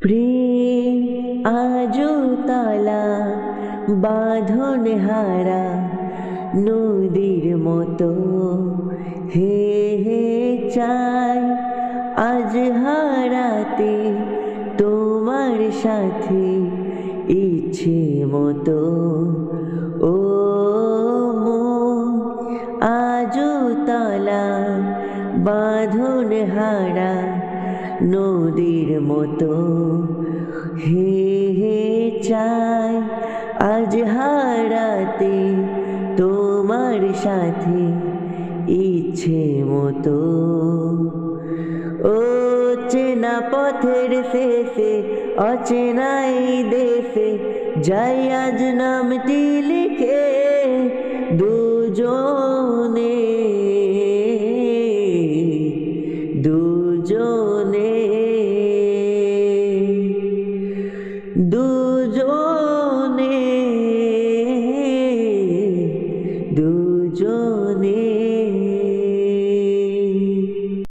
প্রেম আজও তালা বাঁধন হারা নদীর মতো হে হে চাই আজ হারাতে তোমার সাথে ইচ্ছে মতো ও মন আজও তালা বাঁধন হারা নদীর মতো হে হে চাই আজ হারাতে তোমার সাথে ইচ্ছে মতো ও চেনা পথের শেষে অচেনাই দেশে যাই আজ নামটি লিখে দুজনে দুজনে দুজনে দুজনে